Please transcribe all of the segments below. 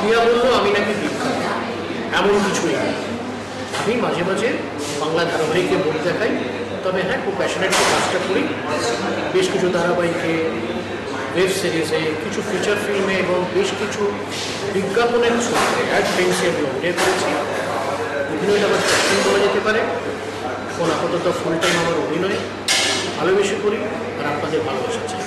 প্রিয়া বললো আমি নাকি বিখ্যাত, এমন কিছুই না। আমি মাঝে মাঝে বাংলা ধারাবাহিকে বই দেখাই, তবে হ্যাঁ খুব প্যাশনেটলি কাজটা করি। বেশ কিছু ধারাবাহিকে, ওয়েব সিরিজে, কিছু ফিচার ফিল্মে এবং বেশ কিছু বিজ্ঞাপনের ক্ষেত্রে অ্যাড ফিল্মসে আমি অভিনয় করেছি। অভিনয়টা আমার প্যাশন বলা যেতে পারে। এখন আপাতত ফুল টাইম আমার অভিনয় ভালোবেসে করি, আর আপনাদের ভালোবাসা চাই।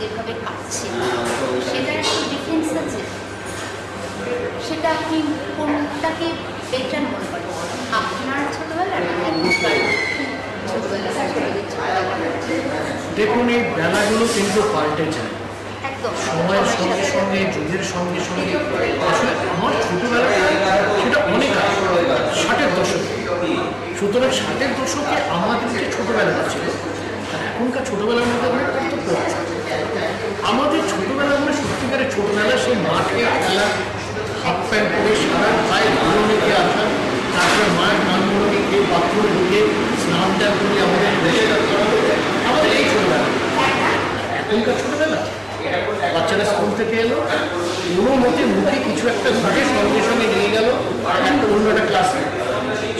যেভাবে কাটছে সেটার একটা ডিফারেন্স আছে, সেটা আপনি কোনটাকে বেটার মনে করেন? আপনার ছোটবেলার দেখুন, এই বেলাগুলো কিন্তু পাল্টে যায় সময়ের সঙ্গে সঙ্গে, যুগের সঙ্গে সঙ্গে। আসলে আমার ছোটবেলা সেটা অনেক আগে, 60-এর দশকে। সুতরাং 60-এর দশকে আমাদের যে ছোটবেলাটা ছিল আর এখনকার ছোটবেলার মধ্যে অনেক পার্থক্য আছে। আমাদের ছোটবেলা মানে সত্যিকারের ছোটবেলা, সেই মাঠে খেলা, হাফ প্যান্ট পরে সারা গায়ে ধুলো মেখে আসা, তারপরে মায়ের নানগুলো মেখে বাথরুমে ঢুকে স্নান টান করে আমাদের এই ছোটবেলা। এখনকার ছোটবেলা বাচ্চারা স্কুল থেকে এলো, কোনো মতে মুখে কিছু একটা ঘটে সঙ্গে সঙ্গে নিয়ে গেল একটা অন্য একটা ক্লাসে,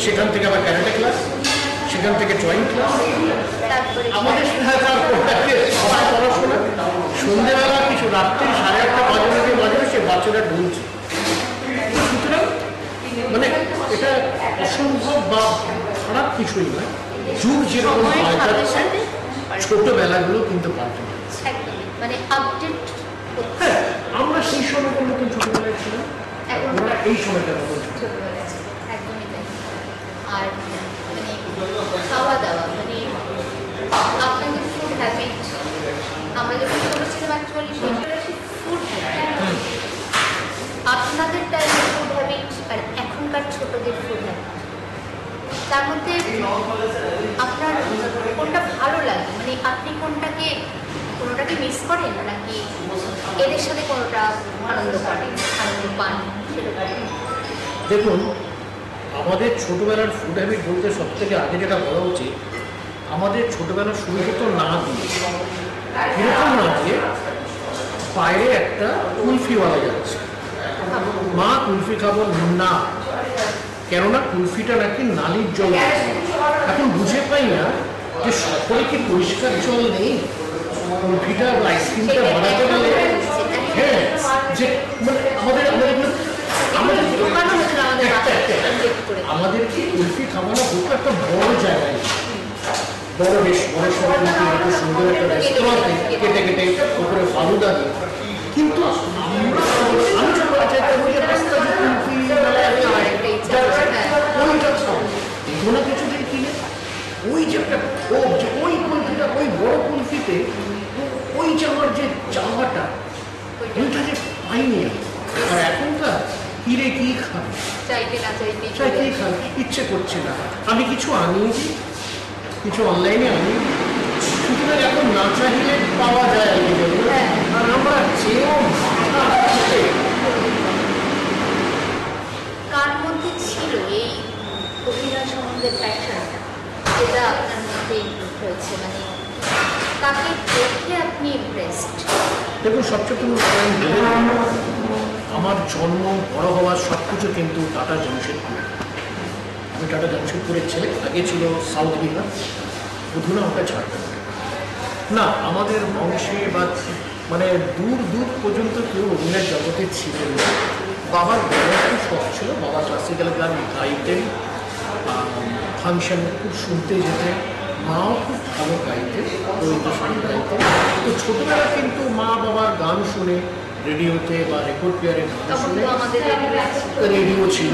সেখান থেকে আবার ক্যারাটে ক্লাস, সেখান থেকে ড্রয়িং ক্লাস। আমাদের পড়াশোনা সন্ধ্যেবেলা কিছু রাত্রি 8:30 বাজে সে বাচ্চারা ঢুলছে। সুতরাং মানে এটা অসম্ভব বা খারাপ কিছুই নয়। যুগ যেরকম পাল্টাচ্ছে, ছোটবেলাগুলো কিন্তু পাল্টে যাচ্ছে। হ্যাঁ, আমরা সেই সময়টার মতন ছোটবেলায় ছিলাম, আমরা এই সময়টার মতন ছোটবেলায়। আর মানে খাওয়া দাওয়া, মানে আপনাদের ফুড হ্যাবিট, আমরা যখন ছোটো ছিলাম অ্যাকচুয়ালি সেই ফুড হ্যাবিট, আপনাদের টাইমের ফুড হ্যাবিট আর এখনকার ছোটদের ফুড হ্যাবিট, তার মধ্যে আপনার কোনটা ভালো লাগে? মানে আপনি কোনোটাকে মিস করেন নাকি এদের সাথে কোনোটা আনন্দ করেন, আনন্দ পান? সেটা দেখুন, আমাদের ছোটোবেলার ফুড হ্যাবিট বলতে সব থেকে আগে যেটা বলা উচিত, আমাদের ছোটোবেলা শুরু হতো না দিয়ে, এরকম না দিয়ে বাইরে একটা কুলফিওয়ালা যাচ্ছে, মা কুলফি খাবো না, কেননা কুলফিটা নাকি নালির জল। এখন বুঝে পাই না যে সকলে কি পরিষ্কার জল নেই, কুলফিটা আইসক্রিমটা বানাতে গেলে। হ্যাঁ, যে মানে আমাদেরকে কুলফি খাওয়ানো হতো একটা বড় জায়গায়, বড় বেশ বড় সড়ক, সুন্দর একটা রেস্তোরাঁতে কেটে কেটে উপরে ফালুদা দিয়ে। কিন্তু আমি ছোটবেলা চাইতাম ওই যে রাস্তা যে কুলফি ওইটা কোনো কিছু দিয়ে কিনে ওই যে একটা ওই কুলফিটা, ওই বড় কুলফিতে ওই যে আমার যে চাওয়াটা, ওইটা যে পাইনি। আর এখনকার কিরে কি খান, চাইতেই খান, ইচ্ছে করছে না। আমি কিছু আনিয়েছি, কিছু অনলাইনে আনি, সুতরাং এখন না চাইলে পাওয়া যায় আর আমরা চেয়েও। কার মধ্যে ছিল এই অভিনয় সম্বন্ধে প্যাশনটা, যেটা আপনার মধ্যে ইমপ্রুভ হয়েছে? মানে কাকে দেখে আপনি ইমপ্রেসড? দেখুন, সবচেয়ে আমার জন্ম, বড় হওয়ার সব কিছু কিন্তু টাটা জামশেদপুর। আমি টাটা জামশেদপুরের ছেলে, আগে ছিল সাউথ বিহার, অধুনা ওটা ঝাড়খণ্ড। না, আমাদের বংশে বা মানে দূর দূর পর্যন্ত কেউ অভিনয় জগতে ছিলেন না। বাবার বড় খুব শখ ছিল, বাবা ক্লাসিক্যাল গান গাইতেন, ফাংশন খুব শুনতে যেতেন, মাও খুব ভালো গাইতেন, রবীন্দ্রসঙ্গীত গাইতেন। তো ছোটবেলা কিন্তু মা বাবার গান শুনে রেডিওতে বা রেকর্ড প্লেয়ারে গান তখন শুনে, তো আমাদের রেডিও ছিল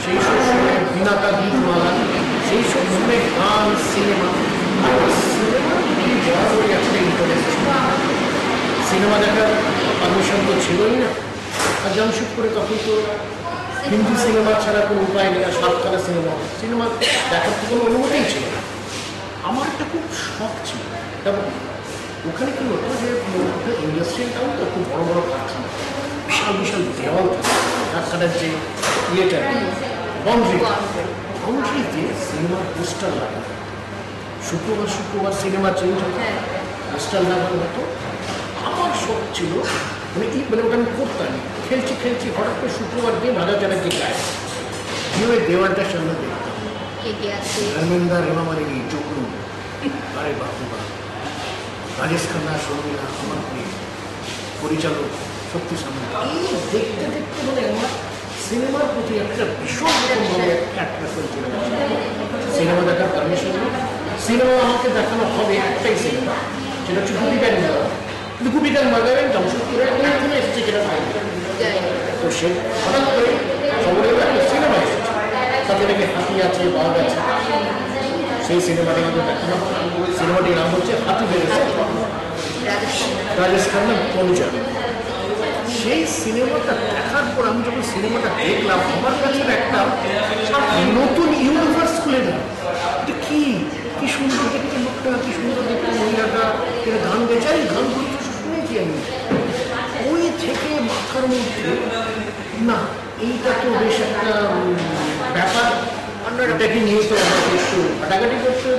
সেই সব শুনে, বিনাতা গীতমালা, সেই সব শুনে গান, সিনেমা। সিনেমা বরাবরই একটা ইন্টারেস্ট ছিল। সিনেমা দেখার পারমিশন তো ছিলই না, আর জামশেদপুরে তখন তো হিন্দি সিনেমা ছাড়া কোনো উপায় নেই, আর সাতখানা সিনেমা দেখার তো কোনো অনুমতিই ছিল না। আমার একটা খুব শখ ছিল, এবং ওখানে কি হতো যে ইন্ডাস্ট্রিয়াল টাউন তো খুব বড় বড় কারখানা, বিশাল বিশাল দেওয়াল থাকে, কারখানার যে ইয়েটা বাউন্ডারিতে সিনেমার পোস্টার লাগানো, শুক্রবার সিনেমা চেঞ্জ হতো, পোস্টার লাগানো হতো। আমার শখ ছিল, মানে ওটা আমি করতাম, খেলছি হঠাৎ করে শুক্রবার দিয়ে ভাজা চারা যে গায়ে ওই দেওয়ালটার সামনে দেখতাম ধর্মেন্দ্র, রেমা মালিনী, চক্রু, আরে বাবু বা রাজেশ খান্না, শর্মিলা, আমার প্রিয় পরিচালক শক্তি সামনে, এই দেখতে দেখতে মানে আমার সিনেমার প্রতি একটা ভীষণ রকমভাবে অ্যাট্রাকশন ছিল। সিনেমা দেখার পারমিশন নেই, সিনেমা আমাকে দেখানো হবে একটাই সিনেমা, সেটা হচ্ছে গুপিকার মেলা। কিন্তু গুপিকার মেলায় জামশেদপুরে ওইখানে এসেছে সেটা পাইনি। তো সে হঠাৎ করে খবরে একটা সিনেমা এসেছে, তাতে নাকি হাতি আছে, বাঘ আছে। সেই সিনেমাটি আমাদের দেখানো, সিনেমাটির নাম হচ্ছে হাতি বেড়েছে, রাজেশ খান্না পরিচালক। সেই সিনেমাটা দেখার পর আমি যখন সিনেমাটা দেখলাম, আমার কাছে একটা নতুন ইউনিভার্স খুলে গেল। এটা কি সুন্দর দেখতে লোকটা, কি সুন্দর দেখতে মহিলাটা, এটা গান গেছে, এই গানগুলো শুনেছি আমি। ওই থেকে মাথার মধ্যে না, এইটা তো বেশ একটা ব্যাপার, এটাকে নিয়ে তো আমাকে একটু ঘাটাঘাটি করতে,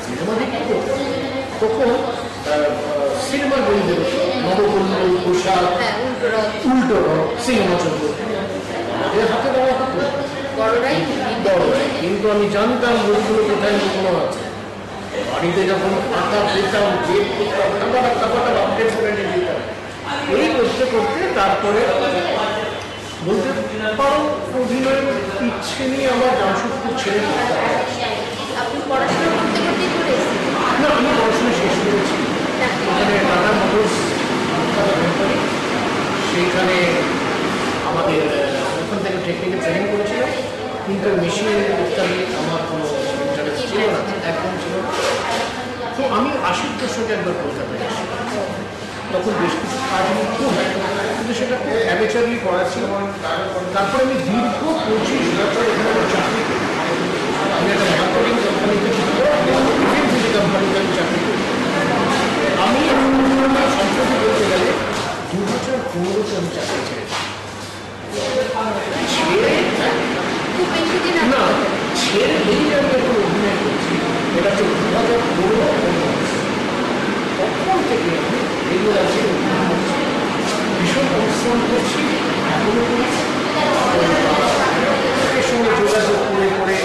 সিনেমা দেখতে করতে। তখন সিনেমার বই বেরোতো, নবকল্যাণ, পোশাক, উল্টো রথ, সিনেমা চলতো, আমাদের হাতে দেওয়া হতো বড়রাই। কিন্তু আমি জানতাম বইগুলো কোথায় লুকোনো আছে। বাড়িতে যখন খাতা পেতাম, গেট করতাম, খাতাটা আপডেট করে নিয়ে যেতাম। এই করতে করতে তারপরে বলতে পারো অভিনয়ের ইচ্ছে নিয়ে আমার জামশেদপুর ছেড়ে দিতে। আপনি পড়াশোনা করতে করতে করে না, আমি পড়াশোনা শেষ করেছি ওখানে টাটা মোটরস, সেইখানে আমাদের ওখান থেকে টেকনিক্যাল ট্রেনিং করেছিলাম, কিন্তু মেশিন ইত্যাদি আমার কোনো ইন্টারেস্ট ছিল না, একদম ছিল না। তো আমি 80 দশকে একবার কলকাতায় এসেছি, তখন বেশ কিছু কাজ আমি খুব, কিন্তু সেটা খুব অ্যামেচারলি করা ছিল। তারপরে আমি দীর্ঘ 25 বছর এখানে আমার চাকরি করি। আমি একটা মার্কেটিং কোম্পানিতে, কোম্পানিতে আমি চাকরি করি। আমি সম্প্রতি বলতে গেলে 2015-তে আমি চাকরি ছেড়েছি। না, ছেড়ে এই আমি এখন অভিনয় করছি, এটা হচ্ছে 2015। তখন থেকে আমি রেগুলারলি অভিনয় করছি, ভীষণ পরিশ্রম করছি, এখনো করি। এর সঙ্গে যোগাযোগ করে করে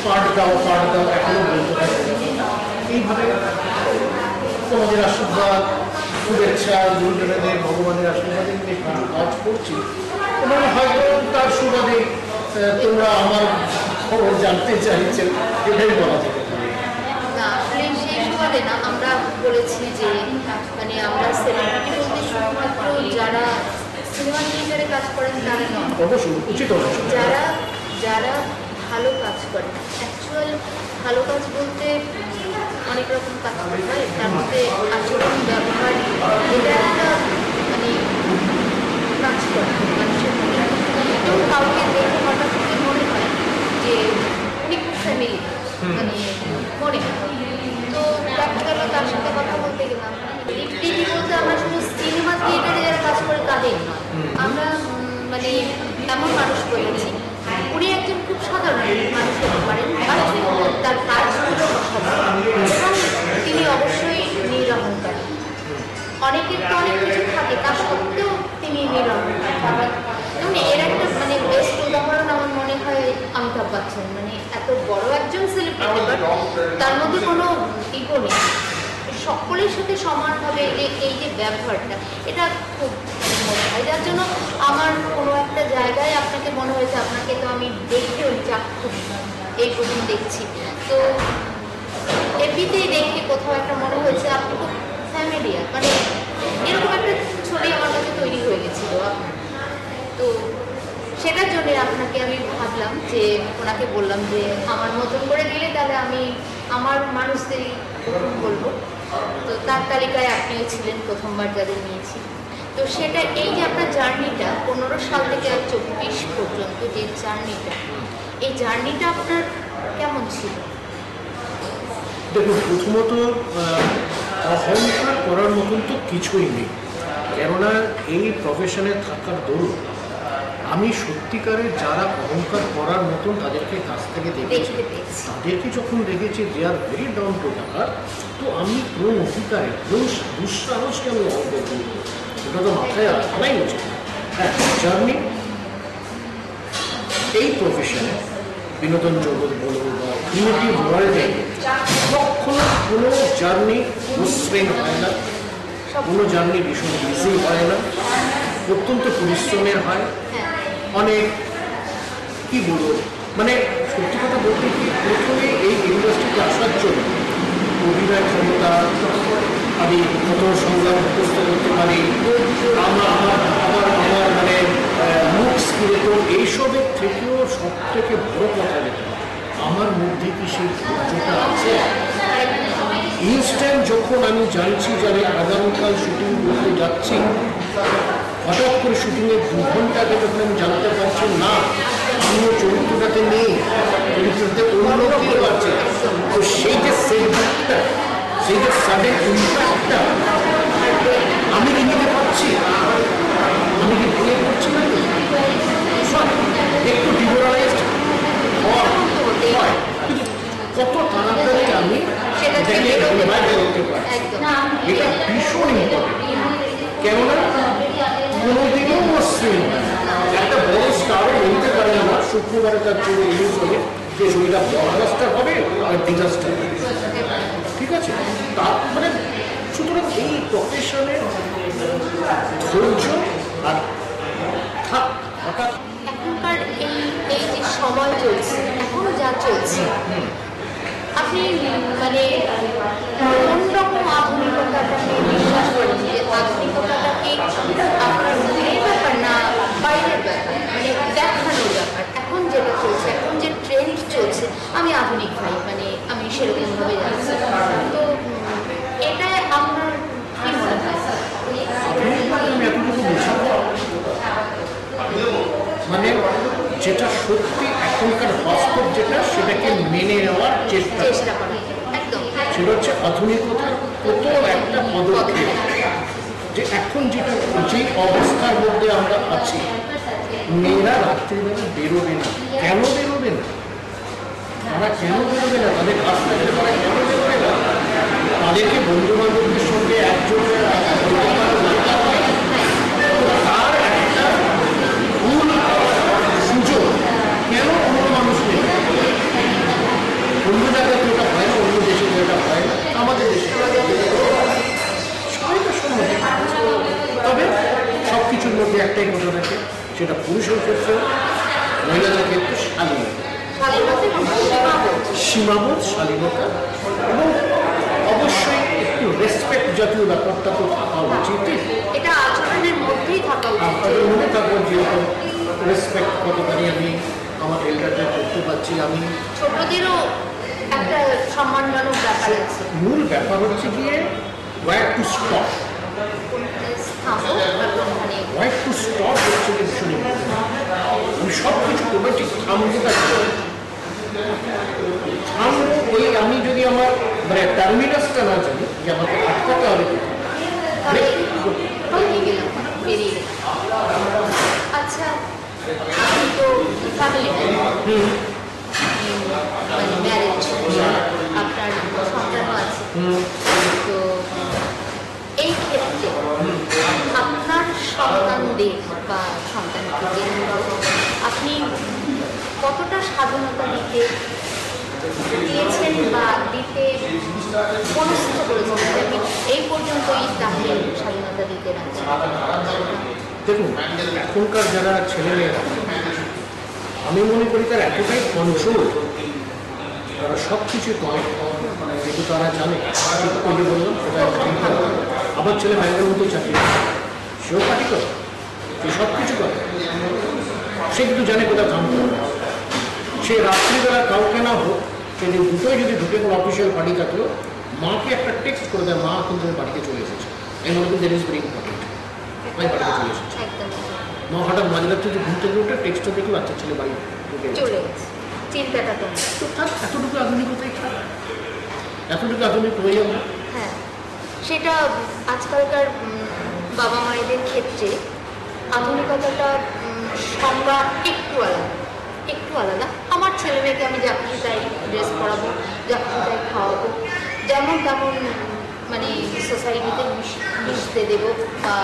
পাঠ দাও এখনো বলতে থাকে। এইভাবে তোমাদের আশীর্বাদ, শুভেচ্ছা, গুরুজনদের, ভগবানের আশীর্বাদে বেশ কিছু কাজ করছি, এবং হয়তো তার সুবাদে তোমরা আমার খবর জানতে চাইছেন, এটাই বলা যেতে পারে। না, আসলে সেই সুবাদে না, আমরা বলেছি যে মানে আমরা সেলিব্রিটি বলতে শুধুমাত্র যারা সিনেমা থিয়েটারে কাজ করেন তারা নয়, অবশ্যই উচিত অবশ্যই, যারা ভালো কাজ করে। অ্যাকচুয়াল ভালো কাজ বলতে অনেক রকম কাজ করতে হয়, তার মধ্যে আচরণ, ব্যবহার, এটা একটা মানে কাজ করে মানুষের মনে। তো কাউকে দেখে হঠাৎ করে মনে হয় যে উনি খুব ফ্যামিলি, মানে মনে হয়। তো দেখা গেল তার সাথে কথা বলতে গেলাম, টিভি বলতে আমরা শুধু সিনেমা থিয়েটারে যারা কাজ করে তাদের নয়, আমরা মানে এমন মানুষ পেয়েছি, উনি একজন খুব সাধারণ মানুষ হতে পারেন, তার কাজগুলো এবং তিনি অবশ্যই নিরহংকার। অনেকের তো অনেক কিছু থাকে, তা সত্ত্বেও তিনি নিরহংকার। এবং এর একটা মানে বেস্ট উদাহরণ আমার মনে হয় অমিতাভ বচ্চন, মানে এত বড় একজন সেলিব্রিটি, বাট তার মধ্যে কোনো ইগো নেই, সকলের সাথে সমানভাবে এই যে ব্যবহারটা, এটা খুব মনে হয়। যার জন্য আমার কোনো একটা জায়গায় আপনাকে মনে হয়েছে, আপনাকে তো আমি দেখেও চাক্ষুষ এই প্রথম দেখছি, তো এমনিতেই দেখে কোথাও একটা মনে হয়েছে আপনি খুব ফ্যামিলিয়ার, মানে এরকম একটা ছবি আমার কাছে তৈরি হয়ে গেছিলো আপনার। তো সেটার জন্য আপনাকে আমি ভাবলাম যে ওনাকে বললাম যে আমার মতন করে দিলে তাহলে আমি আমার মানুষদেরই বলবো। তো তার তালিকায় আপনিও ছিলেন প্রথমবার যাদের নিয়েছি। তো সেটা এই যে আপনার জার্নিটা 15 সাল থেকে 24 পর্যন্ত যে জার্নিটা, এই জার্নিটা আপনার কেমন ছিল? দেখুন, প্রথমত অহংকার করার মতন তো কিছুই নেই, কেননা এই প্রফেশনে থাকার দরুন আমি সত্যিকারের যারা অহংকার করার মতন তাদেরকে কাছ থেকে দেখেছি। তাদেরকে যখন দেখেছি they are very down to earth, তো আমি কোন অধিকারে কোন দুঃসাহসকে আমি অহংকার করি, ওটা তো মাথায় আনাই উচিত। হ্যাঁ, জার্নি এই প্রফেশনে বিনোদন জগৎ বলো বা ক্রিয়েটিভ ওয়ার্ল্ডে কখনো কোনো জার্নি মসৃণ হয় না, কোনো জার্নি ভীষণ ইজি হয় না, অত্যন্ত পরিশ্রমের হয়। অনেক কি বলবো, মানে সত্যি কথা বলতে কি, প্রথমে এই ইন্ডাস্ট্রিতে আসার জন্য অভিনয় ক্ষমতা আমি কত সংগ্রাম মুখস্থ করতে পারি, আমার মানে মুখ স্কিলেটন এইসবের থেকেও সব থেকে বড় কথা যেটা আমার মধ্যে কি সেই ধৈর্যটা আছে। ইনস্ট্যান্ট যখন আমি জানছি যে আমি আগামীকাল শুটিং করতে যাচ্ছি, হঠাৎ করে শুটিংয়ের 2 ঘন্টা আগে যখন আমি জানতে পারছি না আমিও চরিত্রটাতে নেই, চরিত্রটাতে অন্য কেউ আছে, তো সেই যে সেটব্যাকটা, সেই যে সাডেন ইম্প্যাক্টটা আমি কি নিতে পারছি, আমি কি ভেঙে পড়ছি না, একটু ডিমোরালাইজড হয়, কত তাড়াতাড়ি আমি এটাকে রিভাইভ করতে পারি, এটা ভীষণ ইম্পর্টেন্ট। কেননা কোনোদিনও মসৃণ একটা বড় স্টারও বলতে পারে না শুক্রবারে তার ছবি রিলিজ হলে যে ছবিটা ব্লকবাস্টার হবে আর ডিজাস্টার, ঠিক আছে? তার মানে সুতরাং এই প্রফেশনে ধৈর্য আর এখনকার এই যে সময় চলছে, এখনো যা চলছে, আপনি মানে কোন রকম আধুনিকতাটাকে বিশ্বাস করেন? যে আধুনিকতাটা কি আপনার মনের ব্যাপার না বাইরের ব্যাপার, মানে দেখানোর ব্যাপার? এখন যেটা চলছে, এখন যে ট্রেন্ড চলছে, আমি আধুনিক ভাই, মানে আমি সেরকমভাবে যাচ্ছি, তো এটা আপনার কি মনে হয়? মানে যেটা সত্যি এখনকার বাস্তব যেটা, সেটাকে মেনে নেওয়ার চেষ্টা করা, একদম সেটা হচ্ছে আধুনিকতার প্রথম একটা পদক্ষেপ। যে এখন যেটা যে অবস্থার মধ্যে আমরা আছি, মেয়েরা রাত্রিবেলা বেরোবে না। কেন বেরোবে না? তারা কেন বেরোবে না? তাদের কাজ থাকলে তারা কেন বেরোবে না? তাদেরকে বন্ধু বান্ধবদের সঙ্গে একজনের তার একটা ভুল সুযোগ কেন অন্য মানুষ নেই? অন্য জায়গায় যেটা হয় না, অন্য দেশে যেটা হয় না, আমাদের দেশে সবাইটা সম্মতি। তবে সব কিছুর মধ্যে একটাই কথা থাকে, সেটা পুরুষের ক্ষেত্রে, মহিলাদের ক্ষেত্রে সীমাবোধ, শালীনতা এবং অবশ্যই একটু রেসপেক্ট জাতীয় ব্যাপারটা তো থাকা উচিত। এটা আচরণের মধ্যেই থাকা উচিত, মনে থাকবো যেরকম রেসপেক্ট কতখানি আমি আমার এল্ডারদের করতে পারছি, আমি ছোটদেরও একটা সম্মানজনক ব্যাপার আছে। মূল ব্যাপার হচ্ছে গিয়ে war to stop, war to stop হচ্ছে গিয়ে ভীষণ ইম্পর্টেন্ট। আমি সব কিছু করবো, ঠিক থামতে থাকবো, থামবো ওই আমি যদি আমার মানে টার্মিনাসটা না জানি যে আমাকে আটকাতে হবে, আচ্ছা, আপনি তো ফ্যামিলি মানে ম্যারেজ, আপনার সন্তানও আছে, তো এই ক্ষেত্রে আপনার সন্তানদের বা সন্তানকে আপনি কতটা স্বাধীনতা দিয়েছেন বা দিতে মনস্থ করেছেন যে আমি এই পর্যন্তই তাকে স্বাধীনতা দিতে রাখছি? দেখুন, এখনকার যারা ছেলেমেয়েরা, আমি মনে করি তার এতটাই কন্ট্রোল তারা সব কিছু করে, কিন্তু তারা জানে ওই যে বললাম ওটা আমার ছেলে ব্যাংকের মধ্যে চাকরি করে, সেও পার্টি করে, সে সব কিছু করে, সে কিন্তু জানে কোথাও কাম করবে। সে রাত্রিবেলা কাউকে না হোক, সে যে দুটোই যদি ঢুকে কোনো অফিসিয়াল পার্টি থাকলেও মাকে একটা টেক্সট করে দেয়, মা কিন্তু বাড়িতে চলে এসেছে, এই মনে কিন্তু ইজ ভেরি ইম্পর্টেন্ট, আমি বাড়িতে চলে এসেছি। মা হঠাৎ মাঝরাত্রে যদি ঘুম থেকে উঠে টেক্সটটা দেখি বাচ্চা ছেলে বাড়ি ঢুকে চলে গেছে, চিন্তাটা তো থাক, এতটুকু আধুনিকতাই থাক, এতটুকু আধুনিক হয়ে যাবে। হ্যাঁ, সেটা আজকালকার বাবা মায়েদের ক্ষেত্রে আধুনিকতাটা সংজ্ঞা একটু আলাদা। আমার ছেলে মেয়েকে আমি যা খুশি তাই ড্রেস পরাবো, যা খুশি তাই খাওয়াবো, যেমন তেমন মানে সোসাইটিতে মিশতে দেবো, বা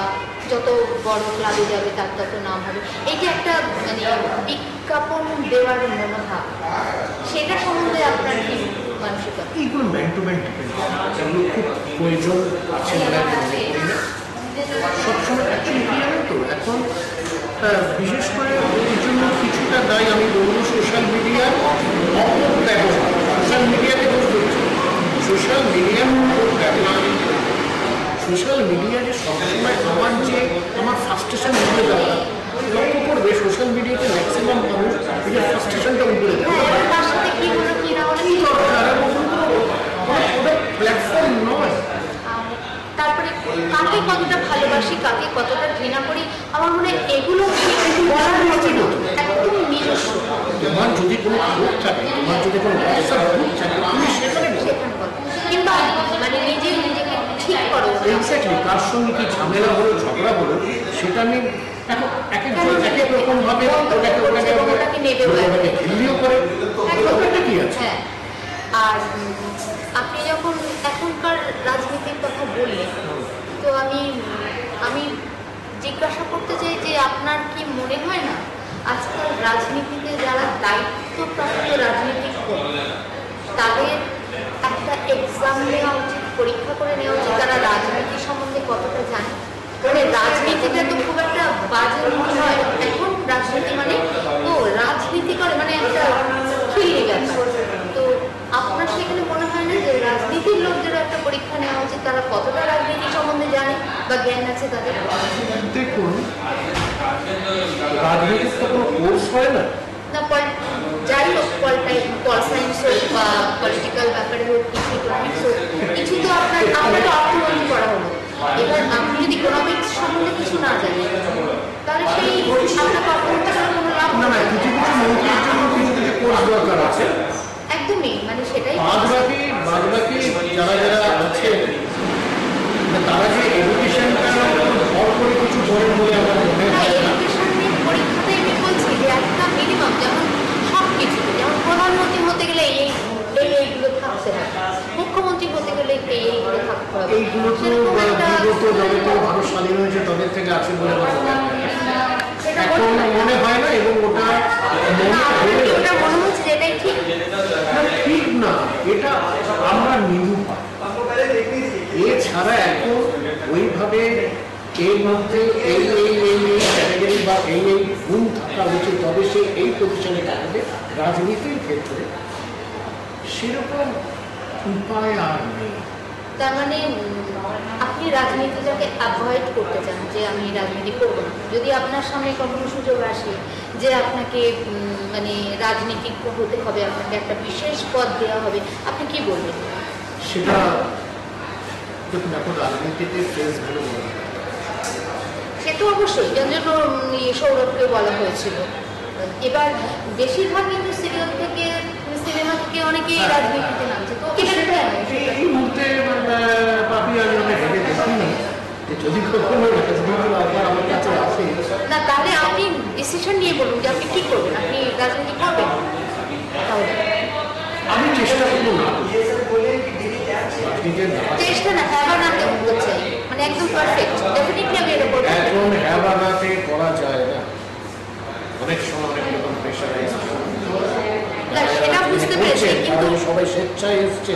যত বড় ক্লাবে যাবে তার তত নাম হবে, এই যে একটা মানে বিজ্ঞাপন দেওয়ার মনোভাব, সেটা সম্বন্ধে আপনার কি মানসিকতা? এইগুলো ম্যান টু ম্যান ডিপেন্ড, এগুলো খুব প্রয়োজন আছে বলে আমি মনে করি না। সবসময় অ্যাকচুয়ালি কি জানেন তো, এখন বিশেষ করে এর জন্য কিছুটা দায় আমি বলবো সোশ্যাল মিডিয়ার অপব্যবহার। সোশ্যাল মিডিয়াকে দোষ দিচ্ছি, সোশ্যাল মিডিয়ার অপব্যবহার। সোশ্যাল মিডিয়া যে সবসময় আমার ফার্স্টেশন উঠে দেওয়া, লক্ষ্য করবে সোশ্যাল মিডিয়াতে ম্যাক্সিমাম মানুষ নিজের ফার্স্টেশনটা উঠে দেয়। ওটা প্ল্যাটফর্ম নয়। তারপরে কাকে কতটা ভালোবাসি, কাকে কতটা ঘৃণা করি, আমার মনে হয় এগুলো বলার মতো একদম নিজস্ব। তোমার যদি কোনো গ্রুপ থাকে, তোমার যদি কোনো হোয়াটসঅ্যাপ গ্রুপ থাকে, তুমি সেখানে কিংবা মানে নিজেকে ঠিক করো। এক্স্যাক্টলি, কার সঙ্গে কি ঝামেলা হলো, ঝগড়া হলো, সেটা আমি এখন এক এক রকম ভাবে ওটাকে নেবেও হিন্দিও করে, ব্যাপারটা কি আছে। হ্যাঁ, আর আপনি যখন এখনকার রাজনীতির কথা বললেন, তো আমি জিজ্ঞাসা করতে চাই যে আপনার কি মনে হয় না আজকাল রাজনীতিতে যারা দায়িত্বপ্রাপ্ত রাজনীতিক তাদের একটা এক্সাম নেওয়া উচিত, পরীক্ষা করে নেওয়া উচিত, তারা রাজনীতি সম্বন্ধে কতটা জানে? মানে রাজনীতিটা তো খুব একটা বাজে নয় এখন, রাজনীতি মানে ও রাজনীতি করে মানে একটা খিল্লি ব্যাপার। তো আপনার সেখানে মনে হয় না যে রাজনীতির লোকদেরও একটা পরীক্ষা নেওয়া উচিত, তারা কতটা রাজনীতি সম্বন্ধে জানে বা জ্ঞান আছে তাদের? দেখুন, রাজনীতির তো কোনো কোর্স হয় না, যাই হোক, পল সায়েন্স হোক বা পলিটিক্যাল ব্যাপারে হোক, কিছু ইকোনমিক্স হোক, কিছু তো আপনাকে অর্থনীতি করা হলো। এবার আপনি যদি ইকোনমিক্স সম্বন্ধে কিছু না জানেন, তাহলে সেই আপনাকে অর্থনীতি করার কোনো লাভ না। কিছু কিছু মন্ত্রীর জন্য কিছু কিছু কোর্স দরকার আছে, একদমই, মানে সেটাই বাদবাকি যারা আছে তারা যে এডুকেশনটা ভর করে কিছু করেন বলে আমার মনে হয়। এডুকেশনের পরীক্ষাতে আমি বলছি যে একটা মিনিমাম, যেমন সব কিছু, যেমন প্রধানমন্ত্রী হতে গেলে এইগুলো থাকতে হবে, মুখ্যমন্ত্রী হতে গেলে এইগুলো থাকতে হবে। এইগুলো তো বিগত যবে থেকে ভারত স্বাধীন হয়েছে তদের থেকে আছে বলে আমার মনে হয়, এখন মনে হয় না। এবং ওটা মনে হচ্ছে যে এটাই ঠিক না, এটা আমরা নিরূপণ। এছাড়া এখন ওইভাবে এর মধ্যে এই ক্যাটাগরি বা এই গুণ থাকা উচিত, তবে সে এই পজিশনে থাকবে। রাজনীতির ক্ষেত্রে সেরকম উপায় আর নেই। তার মানে আপনি রাজনীতিটাকে অ্যাভয়েড করতে চান, যে আমি রাজনীতি করবো না। যদি আপনার সামনে কখনো সুযোগ আসে যে আপনাকে মানে রাজনীতিক হতে হবে, আপনাকে একটা বিশেষ পদ দেওয়া হবে, আপনি কি বলবেন? সেটা দেখুন, এখন রাজনীতিতে ফেস ভ্যালু বলা হয়, সে তো অবশ্যই, যার জন্য সৌরভকে বলা হয়েছিল। এবার বেশিরভাগ কিন্তু সিরিয়াল থেকে, সিনেমা থেকে অনেকেই রাজনীতিতে নামছে, তো এই মুহূর্তে পাপি আমি ভেবে দেখিনি যে যদি কখনো রাজনীতির অফার আমার কাছে আসে না, তাহলে আপনি ডিসিশন নিয়ে বলুন যে আপনি কি করবেন, আপনি রাজনীতি করবেন। তাহলে আমি চেষ্টা করবো না, চেষ্টা না, হ্যাঁ বা নাতে উঠতে চাই, মানে একদম পারফেক্ট। ডেফিনেটলি আমি এটা করবো। এখন হ্যাঁ বা নাতে করা যায় না, অনেক সময় অনেক রকম প্রেশারাইজ, সেটা বুঝতে পেরেছি, কিন্তু সবাই স্বেচ্ছায় এসছে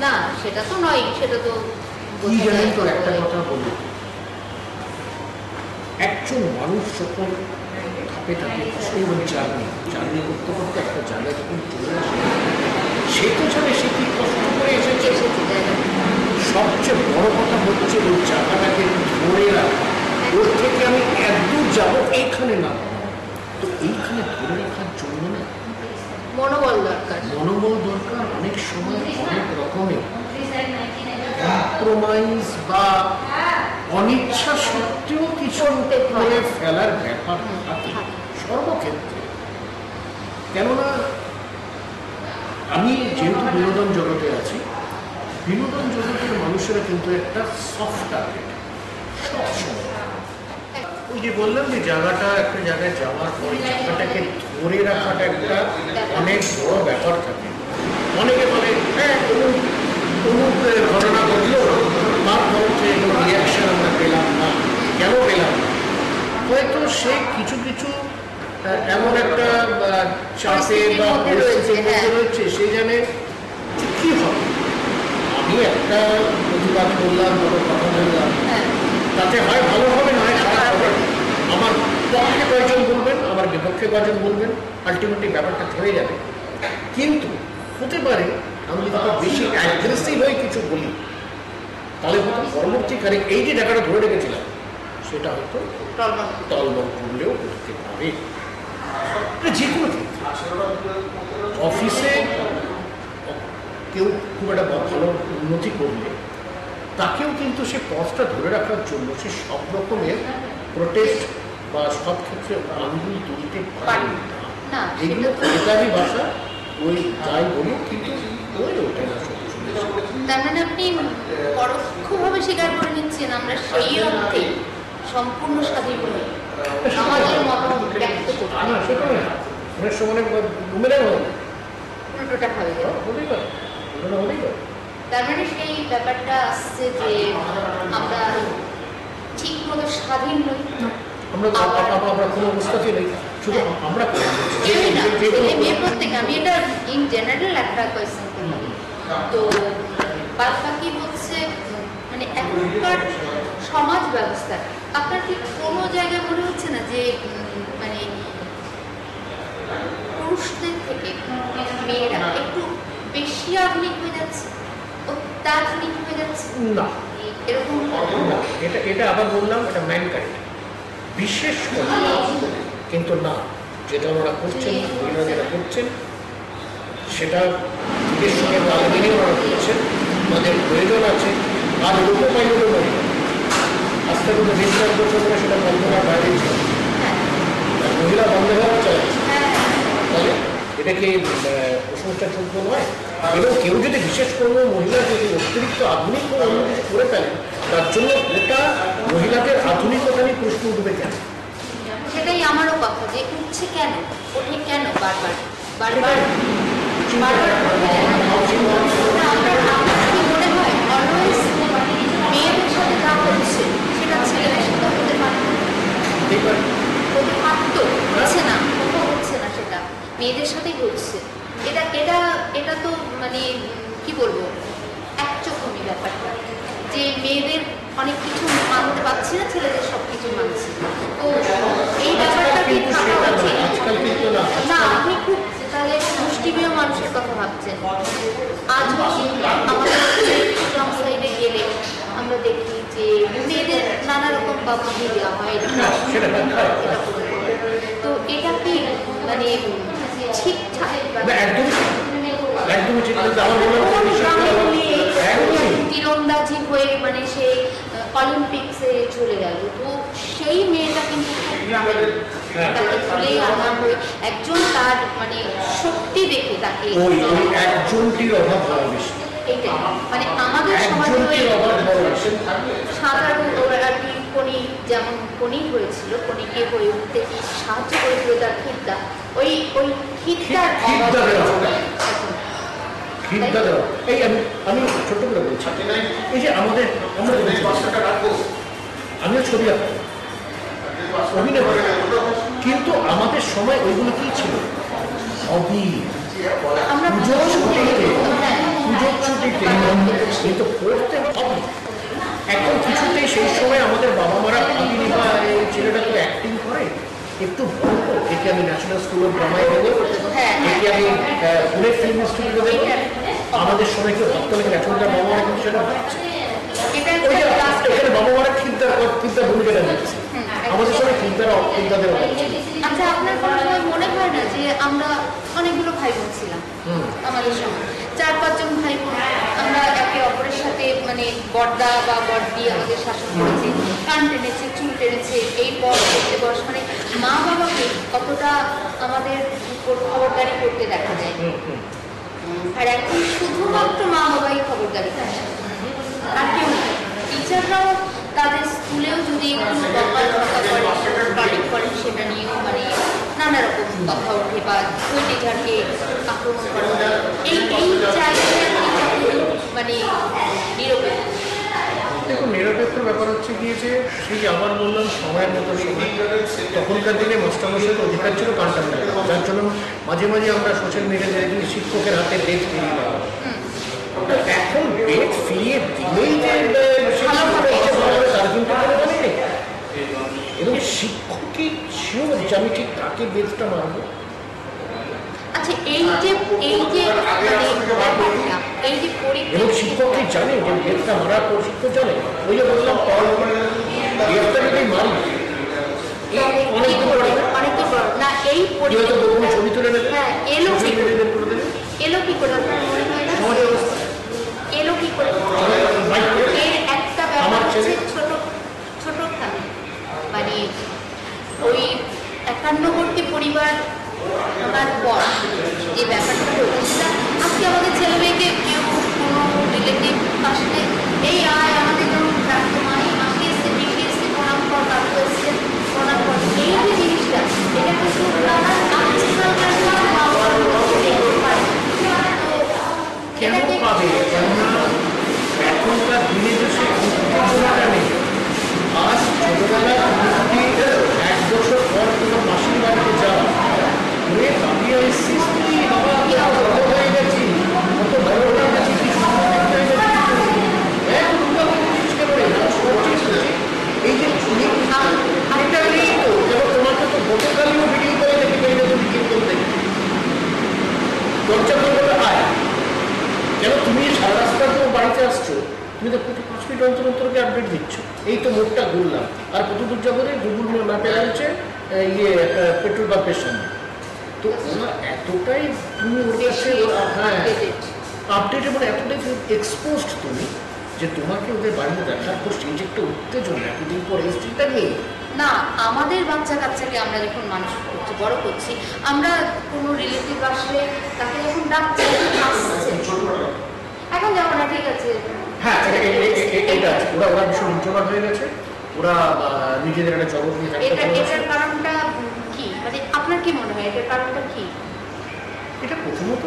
না, সেটা তো নয়, সেটা তো কি জানেন তো। একটা কথা বলি, একজন মানুষ যখন ধাপে ধাপে সেই জার্নি করতে করতে একটা জায়গায় যখন চলে আসে, সে তো জানে সে কি কষ্ট করে এসেছে। সবচেয়ে বড় কথা হচ্ছে ওই জায়গাটাকে ধরে রাখা, ওর থেকে আমি একদূর যাবো এইখানে না, তো এইখানে ধরে রাখার জন্য না মনোবল দরকার। অনেক সময় অনেক রকমের কম্প্রোমাইজ বা অনিচ্ছা সত্ত্বেও কিছু করে ফেলার ব্যাপার থাকে সর্বক্ষেত্রে। কেননা আমি যেহেতু বিনোদন জগতে আছি, বিনোদন জগতের মানুষেরা কিন্তু একটা সফট টার্গেট সবসময়। ওই যে বললাম যে জায়গাটা একটা জায়গায় যাওয়ার পরে জায়গাটাকে ধরে রাখাটা একটা অনেক বড় ব্যাপার থাকে। অনেকে বলে হ্যাঁ অমুক ঘটনা ঘটলো, তার ফলে রিয়াকশন আমরা পেলাম না, কেন পেলাম না? হয়তো সে কিছু কিছু এমন একটা চাপে বা পরিস্থিতির মধ্যে রয়েছে, সে জানে কি হবে। আমি একটা প্রতিবাদ করলাম, বড় কথা বললাম, তাতে হয় ভালো হবে না হয় খারাপ হবে। আমার পক্ষে কয়েকজন বলবেন, আমার বিপক্ষে কয়েকজন বলবেন, আলটিমেটলি ব্যাপারটা থেমে যাবে। কিন্তু হতে পারে আমি যদি বেশি অ্যাগ্রেসিভ হয়ে কিছু বলি, তাহলে হয়তো পরবর্তীকালে এই যে জায়গাটা ধরে রেখেছিলাম সেটা হয়তো টলমল করলেও করতে পারে। যে কোনো অফিসে কেউ খুব একটা ভালো উন্নতি করলে তাকেও কিন্তু সে পথটা ধরে রাখার জন্য সে সব রকমের প্রোটেস্ট বা সব ক্ষেত্রে আঙ্গুল তুলতে পারে না। এগুলো এটারই ভাষা, ওই যাই বলুক কিন্তু ওই ওঠে না। তার মানে আপনি পরোক্ষভাবে স্বীকার করে নিচ্ছেন আমরা সেই অর্থে সম্পূর্ণ স্বাধীন নই, আমাদের মত ব্যক্ত করতে। অনেক সময় ঘুমেরাও উল্টোটা হয়ে যায়। তার মানে সেই ব্যাপারটা আসছে যে আমরা ঠিক মতো স্বাধীন নই, আমরা কোনো অবস্থাতেই নেই, শুধু আমরা মেয়ে প্রত্যেকে। আমি এটা ইন জেনারেল একটা কোয়েশ্চেন করলাম। তো বাদ বাকি হচ্ছে মানে এখনকার সমাজ ব্যবস্থা আপনার কি কোনো জায়গায় মনে হচ্ছে না যে মানে পুরুষদের থেকে মেয়েরা একটু বেশি আধুনিক হয়ে যাচ্ছে, অত্যাধুনিক হয়ে যাচ্ছে? না, এরকম না, এটা আবার বললাম, এটা ম্যানকাইন্ড বিশেষ করে, কিন্তু না, যেটা ওরা করছেন, ওনারা যেটা করছেন সেটা দেশের সঙ্গে তাল মিলিয়ে ওরা করছেন। আমাদের প্রয়োজন আছে। আর লোকো পাইলটও নয়, আস্তে করে বেশ কয়েক বছর ধরে সেটা বন্ধ হওয়ার বাইরে ছিল, মহিলা বন্ধ হওয়া চাই। তাহলে এটা কি প্রশংসাযোগ্য নয়? এবং কেউ যদি বিশেষ কোনো মহিলা যদি অতিরিক্ত আধুনিক কোনো অন্য কিছু করে ফেলেন, তার জন্য ওটা মহিলাদের আধুনিকতা নিয়ে প্রশ্ন উঠবে কেন? সেটাই আমারও কথা, যে উঠছে কেন, ওঠে কেন বারবার বারবার বারবার। মনে হয় অলওয়েজ মেয়েদের সাথে যা হচ্ছে সেটা ছেলেদের সাথে হতে পারত, হচ্ছে না, কোথাও হচ্ছে না, সেটা মেয়েদের সাথেই হচ্ছে। এটা এটা এটা তো মানে কি বলবো, একচক্ষুমি ব্যাপারটা, যে মেয়েদের অনেক কিছু মানতে পারছি না, ছেলেদের সব কিছু মানছি। তো এই ব্যাপারটা কি থাকা উচিত না? আপনি খুব তাহলে মুষ্টিমেয় মানুষের কথা ভাবছেন। আজ আমাদের সাইডে গেলে আমরা দেখি যে মেয়েদের নানা রকম বাবুজি দেওয়া হয়, তো এটা কি মানে ঠিকঠাক? তীরন্দাজি হয়ে মানে সে অলিম্পিক্সে চলে গেল, তো সেই মেয়েটা কিন্তু তাকে তুলেই আনা হয়ে একজন তার মানে শক্তি দেখে তাকে এইটাই মানে আমাদের সমাজে সাধারণ আর কি কোনি, যেমন কোনি হয়েছিল, কোনিকে হয়ে উঠতে সাহায্য করেছিল তার খিদ্দা, ওই খিদ্দার এই আমি ছোট্ট করে বলছি, এই যে আমাদের আমিও ছবি আঁকতাম, অভিনয়, কিন্তু আমাদের সময় ওইগুলো কি ছিল? হবি, পুজোর ছুটিতে কিন্তু পড়তে হবে। এখন কিছুতেই সেই সময় আমাদের বাবা মারা ভাবিনি বা এই ছেলেটা তো অ্যাক্টিং করে, একটু বলবো, একে আমি ন্যাশনাল স্কুল অফ ড্রামায় দেবো, হ্যাঁ। একে আমি পুনে ফিল্ম ইনস্টিটিউটে দেবো। আমাদের সবাই কেউ ভাবতে হবে ন্যাশনালটা বাবা মারা কিন্তু সেটা ভাবছে। ওই যে এখানে বাবা মারা চিন্তার ভূমিকাটা দিচ্ছে, আমাদের সবাই চিন্তাদের আচ্ছা, আপনার কোনো সময় মনে হয় না যে আমরা অনেকগুলো ভাই বোন ছিলাম আমাদের সময়, 4-5 জন ভাই বোন, আমরা একে অপরের সাথে মানে বড়দা বা বড়দি আমাদের শাসন করেছে, কান টেনেছে, চুল টেনেছে, এই পথ করতে বস, মানে মা বাবাকে কতটা আমাদের উপর খবরদারি করতে দেখা যায়। আর এখন শুধুমাত্র মা বাবাই খবরদারি করে, আর কেউ না। টিচাররাও তাদের স্কুলেও যদি একটু বাড়ি করেন, সেটা নিয়েও মানে নানা রকম কথা ওঠে বা ওই টিচারকে আক্রমণ করা, এই জায়গায় মানে নিরপেক্ষ। দেখুন, নিরপেক্ষ ব্যাপার হচ্ছে গিয়ে যে সেই আবার বললাম সময়ের মতো সময়, তখনকার দিনে মাস্টারমশাইয়ের অধিকার ছিল কান্টার, যার জন্য মাঝে মাঝে আমরা সোশ্যাল মিডিয়াতে দেখি শিক্ষকের হাতে ডেট ফিরিয়ে দেওয়া। এখন ডেট ফিরিয়ে দিলেই তার কিন্তু কোনো মানে নেই, এবং শিক্ষকই শিও যে আমি ঠিক কাকে বেদটা মারবো। আচ্ছা, এই যে এবং শিক্ষক কি জানে যে বেদটা মারার পর শিক্ষক জানে? ওই যে বললাম বেদটা যদি মারি ছবি তুলে নেবে, এলো কি করে আপনার মনে হয় না? এলো কি করে? এর একটা ব্যাপার হচ্ছে ছোটখানি, মানে ওই 51বর্তী পরিবার আমার পর যে ব্যাপারটা হচ্ছে, আজকে আমাদের ছেলে মেয়েকে কেউ কোনো রিলেটিভ পাশে এই আয় আমাদের ধরুন প্রার্থমায় মাসি এসছে, ডিগ্রি এসছে, প্রণাম কর, কাকু এসছে, প্রণাম কর, এই যে জিনিসটা, এটা কিন্তু কেন পাবে? কেননা এখনকার দিনে যে সে উত্তেজনাটা নেই। আজ ছোটবেলায় এক বছর পর কোনো মাসির বাড়িতে যাওয়া, ওরে ভাবিয়ে এসছিস তুই, বাবা বড় হয়ে গেছি, কত বড় হয়ে গেছি, কি এই যে এটা নেই তো, যেমন তোমাকে তো গতকালও ভিডিও করে দেখে পেয়ে তুমি কি করতে দরজা করবে আয়, কেন তুমি সারা রাস্তা তো বাড়িতে আসছো, তুমি তো প্রতি 5 মিনিট অন্তর অন্তরকে আপডেট দিচ্ছ। এই তো মোটটা ঘুরলাম, আর কত দূর যাবো রে, গুগল ম্যাপে রয়েছে পেট্রোল পাম্পের সামনে। তো ওরা এতটাই তুমি ওর কাছে হ্যাঁ আপডেট এবং এতটাই এক্সপোজড তুমি, যে তোমাকে ওদের বাড়িতে দেখার পর সেই যে একটা উত্তেজনা এতদিন পর এসেছিটা নেই। না, আমাদের বাচ্চা কাচ্চাকে আমরা যখন মানুষ করছি, বড় করছি, আমরা কোনো রিলেটিভ আসলে তাকে যখন ডাকছি আসছে, এখন যাবো না, ঠিক আছে, হ্যাঁ এটা আছে, ওরা ভীষণ ইন্ট্রোভার্ট হয়ে গেছে, ওরা নিজেদের একটা জগৎ নিয়ে থাকতে পারে। এটার কারণটা কি, মানে আপনার কি মনে হয় এটার কারণটা কি? এটা প্রথমত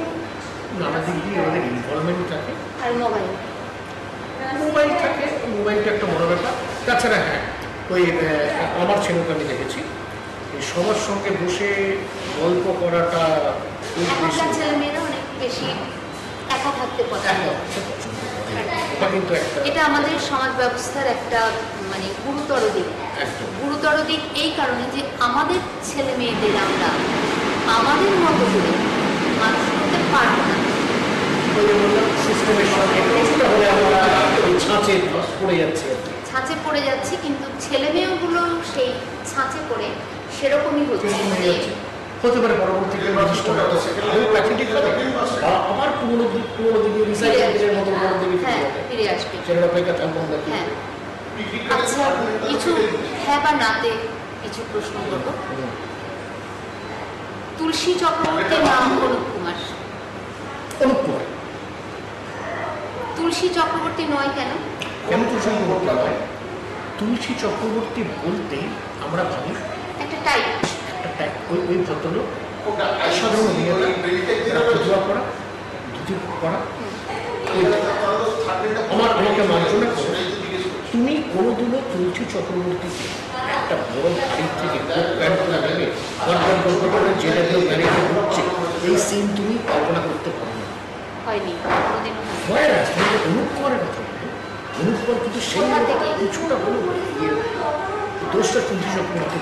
নানা দিক দিয়ে ওদের ইনভলভমেন্ট থাকে, আর মোবাইল থাকে, মোবাইলটা একটা বড় ব্যাপার। তাছাড়া হ্যাঁ, ওই আমার ছেলেকে আমি দেখেছি সবার সঙ্গে বসে গল্প করাটা, এখনকার ছেলেমেয়েরা অনেক বেশি একা থাকতে পছন্দ করে। এটা আমাদের সমাজ ব্যবস্থার একটা মানে গুরুতর দিক এই কারণে যে আমাদের ছেলে মেয়েদের আমরা আমাদের মতো করে মানুষ করতে পারবো না। ছাঁচে পড়ে যাচ্ছে, কিন্তু ছেলে মেয়েগুলো সেই ছাঁচে পড়ে সেরকমই হচ্ছে। হতে পারে পরবর্তীতে আবার পুরোনো দিকে ফিরে আসবে। সেটা অপেক্ষা থাকবো। হ্যাঁ, আচ্ছা, কিছু হ্যাঁ বা নাতে কিছু প্রশ্ন করবো। তুলসী চক্রবর্তীর নাম অনুপ কুমার। তুলসী চক্রবর্তী নয় কেন? কেন তুলসী চক্রবর্তী নয়? তুলসী চক্রবর্তী বলতে আমরা ভাবি একটা টাইপ, ওই ভদ্রলোক সাধারণ অভিনেতা করা, ধুতি পরা, আমাকে মার্জনা করে তুমি কোনোদিনও তুলসী চক্রবর্তীকে একটা বড় গাড়ি থেকে জেলে গাড়িতে ঢুকছে এই সিন তুমি কল্পনা করতে পারো না। হয় না, অনুপ কুমারের কথা বলে, অনুপ কুমার কিন্তু সেই কিছুটা হলো দোষটা তুলসী চক্রবর্তী।